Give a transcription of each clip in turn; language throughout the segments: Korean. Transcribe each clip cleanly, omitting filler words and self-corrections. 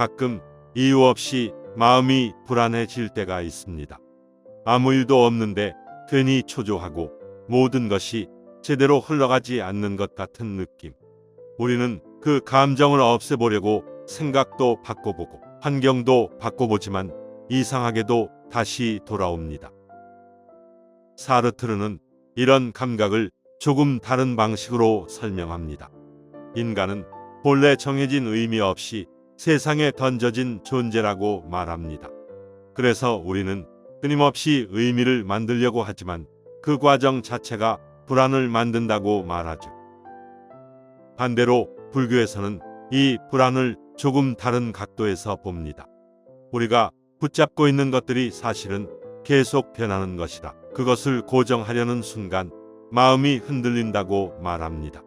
가끔 이유 없이 마음이 불안해질 때가 있습니다. 아무 일도 없는데 괜히 초조하고 모든 것이 제대로 흘러가지 않는 것 같은 느낌. 우리는 그 감정을 없애보려고 생각도 바꿔보고 환경도 바꿔보지만 이상하게도 다시 돌아옵니다. 사르트르는 이런 감각을 조금 다른 방식으로 설명합니다. 인간은 본래 정해진 의미 없이 세상에 던져진 존재라고 말합니다. 그래서 우리는 끊임없이 의미를 만들려고 하지만 그 과정 자체가 불안을 만든다고 말하죠. 반대로 불교에서는 이 불안을 조금 다른 각도에서 봅니다. 우리가 붙잡고 있는 것들이 사실은 계속 변하는 것이라 그것을 고정하려는 순간 마음이 흔들린다고 말합니다.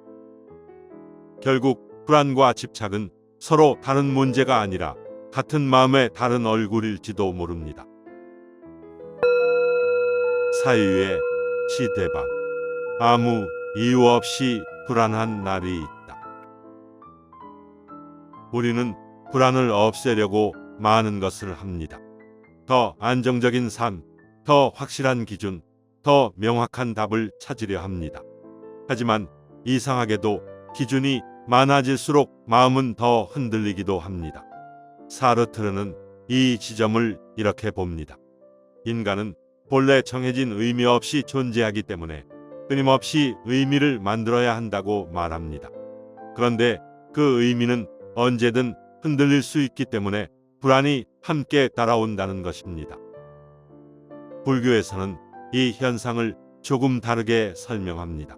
결국 불안과 집착은 서로 다른 문제가 아니라 같은 마음의 다른 얼굴일지도 모릅니다. 사유의 시대방. 아무 이유 없이 불안한 날이 있다. 우리는 불안을 없애려고 많은 것을 합니다. 더 안정적인 삶, 더 확실한 기준, 더 명확한 답을 찾으려 합니다. 하지만 이상하게도 기준이 많아질수록 마음은 더 흔들리기도 합니다. 사르트르는 이 지점을 이렇게 봅니다. 인간은 본래 정해진 의미 없이 존재하기 때문에 끊임없이 의미를 만들어야 한다고 말합니다. 그런데 그 의미는 언제든 흔들릴 수 있기 때문에 불안이 함께 따라온다는 것입니다. 불교에서는 이 현상을 조금 다르게 설명합니다.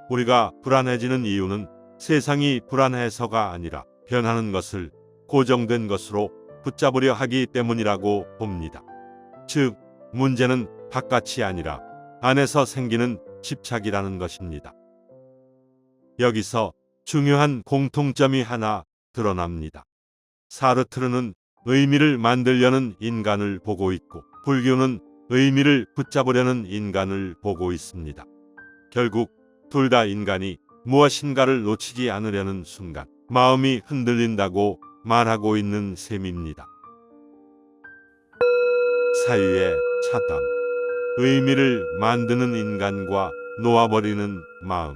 우리가 불안해지는 이유는 세상이 불안해서가 아니라 변하는 것을 고정된 것으로 붙잡으려 하기 때문이라고 봅니다. 즉, 문제는 바깥이 아니라 안에서 생기는 집착이라는 것입니다. 여기서 중요한 공통점이 하나 드러납니다. 사르트르는 의미를 만들려는 인간을 보고 있고 불교는 의미를 붙잡으려는 인간을 보고 있습니다. 결국 둘 다 인간이 무엇인가를 놓치지 않으려는 순간 마음이 흔들린다고 말하고 있는 셈입니다. 사유의 차담. 의미를 만드는 인간과 놓아버리는 마음.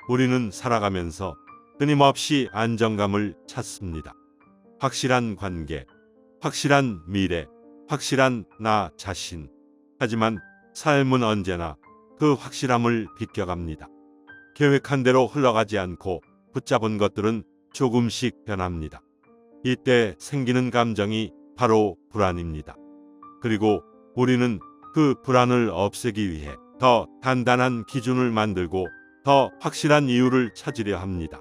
우리는 살아가면서 끊임없이 안정감을 찾습니다. 확실한 관계, 확실한 미래, 확실한 나 자신. 하지만 삶은 언제나 그 확실함을 비껴갑니다. 계획한 대로 흘러가지 않고 붙잡은 것들은 조금씩 변합니다. 이때 생기는 감정이 바로 불안입니다. 그리고 우리는 그 불안을 없애기 위해 더 단단한 기준을 만들고 더 확실한 이유를 찾으려 합니다.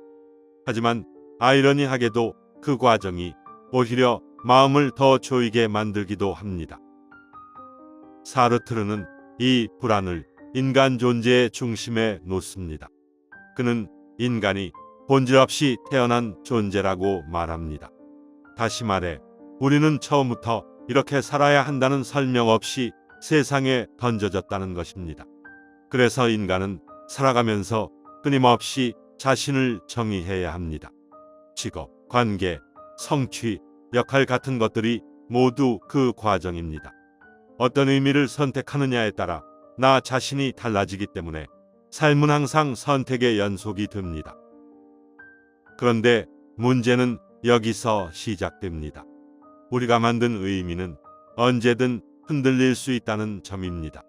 하지만 아이러니하게도 그 과정이 오히려 마음을 더 조이게 만들기도 합니다. 사르트르는 이 불안을 인간 존재의 중심에 놓습니다. 그는 인간이 본질 없이 태어난 존재라고 말합니다. 다시 말해 우리는 처음부터 이렇게 살아야 한다는 설명 없이 세상에 던져졌다는 것입니다. 그래서 인간은 살아가면서 끊임없이 자신을 정의해야 합니다. 직업, 관계, 성취, 역할 같은 것들이 모두 그 과정입니다. 어떤 의미를 선택하느냐에 따라 나 자신이 달라지기 때문에 삶은 항상 선택의 연속이 됩니다. 그런데 문제는 여기서 시작됩니다. 우리가 만든 의미는 언제든 흔들릴 수 있다는 점입니다.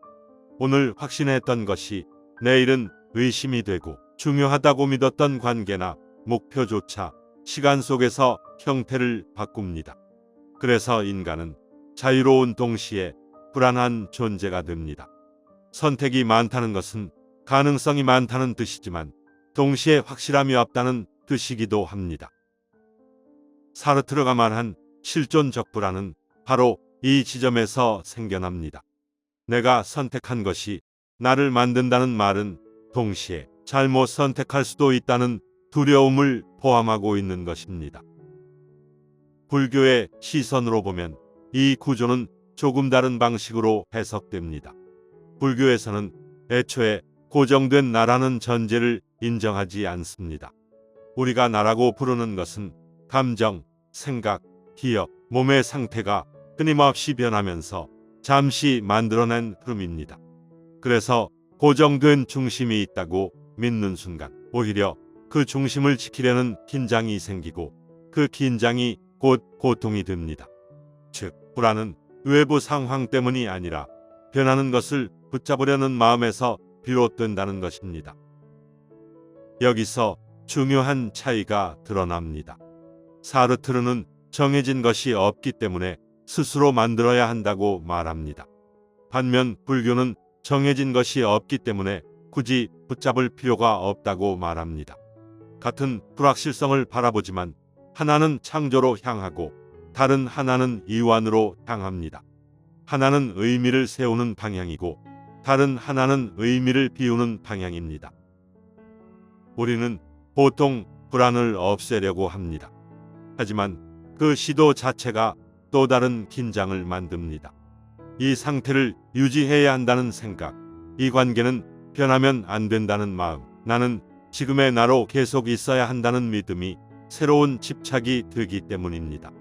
오늘 확신했던 것이 내일은 의심이 되고 중요하다고 믿었던 관계나 목표조차 시간 속에서 형태를 바꿉니다. 그래서 인간은 자유로운 동시에 불안한 존재가 됩니다. 선택이 많다는 것은 가능성이 많다는 뜻이지만 동시에 확실함이 없다는 뜻이기도 합니다. 사르트르가 말한 실존적 불안은 바로 이 지점에서 생겨납니다. 내가 선택한 것이 나를 만든다는 말은 동시에 잘못 선택할 수도 있다는 두려움을 포함하고 있는 것입니다. 불교의 시선으로 보면 이 구조는 조금 다른 방식으로 해석됩니다. 불교에서는 애초에 고정된 나라는 전제를 인정하지 않습니다. 우리가 나라고 부르는 것은 감정, 생각, 기억, 몸의 상태가 끊임없이 변하면서 잠시 만들어낸 흐름입니다. 그래서 고정된 중심이 있다고 믿는 순간 오히려 그 중심을 지키려는 긴장이 생기고 그 긴장이 곧 고통이 됩니다. 즉, 불안은 외부 상황 때문이 아니라 변하는 것을 붙잡으려는 마음에서 비롯된다는 것입니다. 여기서 중요한 차이가 드러납니다. 사르트르는 정해진 것이 없기 때문에 스스로 만들어야 한다고 말합니다. 반면 불교는 정해진 것이 없기 때문에 굳이 붙잡을 필요가 없다고 말합니다. 같은 불확실성을 바라보지만 하나는 창조로 향하고 다른 하나는 이완으로 향합니다. 하나는 의미를 세우는 방향이고 다른 하나는 의미를 비우는 방향입니다. 우리는 보통 불안을 없애려고 합니다. 하지만 그 시도 자체가 또 다른 긴장을 만듭니다. 이 상태를 유지해야 한다는 생각, 이 관계는 변하면 안 된다는 마음, 나는 지금의 나로 계속 있어야 한다는 믿음이 새로운 집착이 되기 때문입니다.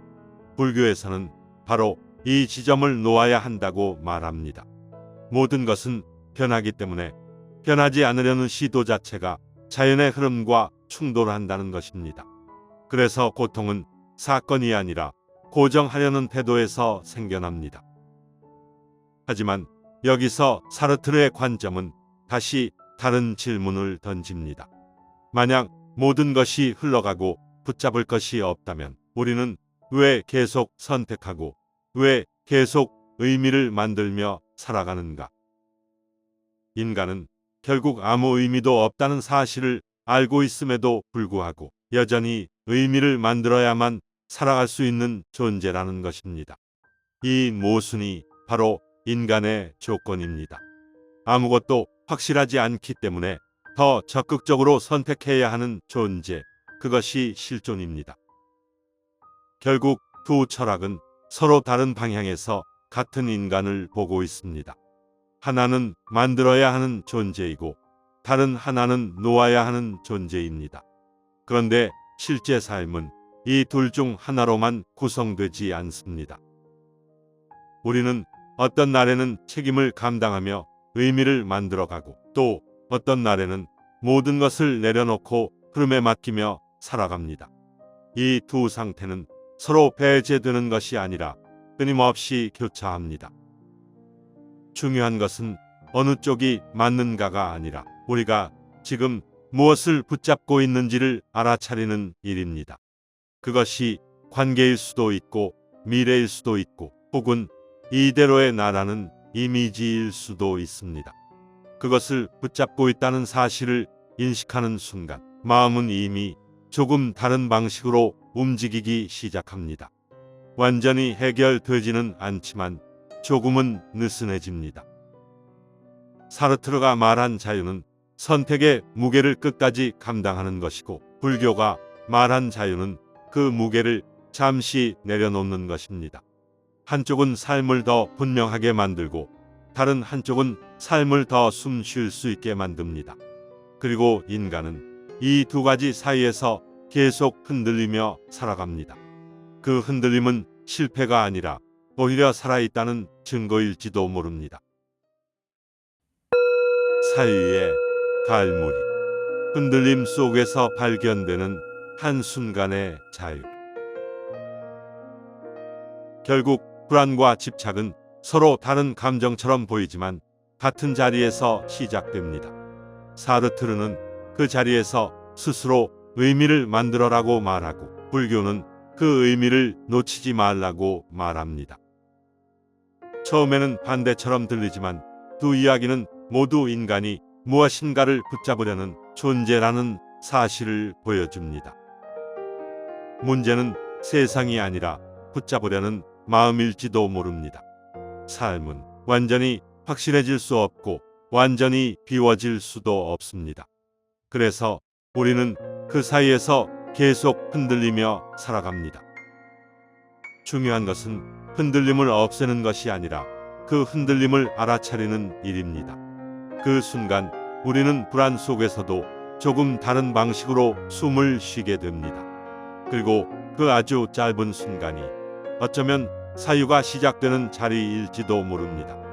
불교에서는 바로 이 지점을 놓아야 한다고 말합니다. 모든 것은 변하기 때문에 변하지 않으려는 시도 자체가 자연의 흐름과 충돌한다는 것입니다. 그래서 고통은 사건이 아니라 고정하려는 태도에서 생겨납니다. 하지만 여기서 사르트르의 관점은 다시 다른 질문을 던집니다. 만약 모든 것이 흘러가고 붙잡을 것이 없다면 우리는 왜 계속 선택하고 왜 계속 의미를 만들며 살아가는가? 인간은 결국 아무 의미도 없다는 사실을 알고 있음에도 불구하고 여전히 의미를 만들어야만 살아갈 수 있는 존재라는 것입니다. 이 모순이 바로 인간의 조건입니다. 아무것도 확실하지 않기 때문에 더 적극적으로 선택해야 하는 존재, 그것이 실존입니다. 결국 두 철학은 서로 다른 방향에서 같은 인간을 보고 있습니다. 하나는 만들어야 하는 존재이고 다른 하나는 놓아야 하는 존재입니다. 그런데 실제 삶은 이 둘 중 하나로만 구성되지 않습니다. 우리는 어떤 날에는 책임을 감당하며 의미를 만들어가고 또 어떤 날에는 모든 것을 내려놓고 흐름에 맡기며 살아갑니다. 이 두 상태는 서로 배제되는 것이 아니라 끊임없이 교차합니다. 중요한 것은 어느 쪽이 맞는가가 아니라 우리가 지금 무엇을 붙잡고 있는지를 알아차리는 일입니다. 그것이 관계일 수도 있고 미래일 수도 있고 혹은 이대로의 나라는 이미지일 수도 있습니다. 그것을 붙잡고 있다는 사실을 인식하는 순간 마음은 이미 조금 다른 방식으로 움직이기 시작합니다. 완전히 해결되지는 않지만 조금은 느슨해집니다. 사르트르가 말한 자유는 선택의 무게를 끝까지 감당하는 것이고 불교가 말한 자유는 그 무게를 잠시 내려놓는 것입니다. 한쪽은 삶을 더 분명하게 만들고 다른 한쪽은 삶을 더 숨 쉴 수 있게 만듭니다. 그리고 인간은 이 두 가지 사이에서 계속 흔들리며 살아갑니다. 그 흔들림은 실패가 아니라 오히려 살아있다는 증거일지도 모릅니다. 사유의 갈무리, 흔들림 속에서 발견되는 한순간의 자유. 결국 불안과 집착은 서로 다른 감정처럼 보이지만 같은 자리에서 시작됩니다. 사르트르는 그 자리에서 스스로 의미를 만들어라고 말하고 불교는 그 의미를 놓치지 말라고 말합니다. 처음에는 반대처럼 들리지만 두 이야기는 모두 인간이 무엇인가를 붙잡으려는 존재라는 사실을 보여줍니다. 문제는 세상이 아니라 붙잡으려는 마음일지도 모릅니다. 삶은 완전히 확실해질 수 없고 완전히 비워질 수도 없습니다. 그래서 우리는 그 사이에서 계속 흔들리며 살아갑니다. 중요한 것은 흔들림을 없애는 것이 아니라 그 흔들림을 알아차리는 일입니다. 그 순간 우리는 불안 속에서도 조금 다른 방식으로 숨을 쉬게 됩니다. 그리고 그 아주 짧은 순간이 어쩌면 사유가 시작되는 자리일지도 모릅니다.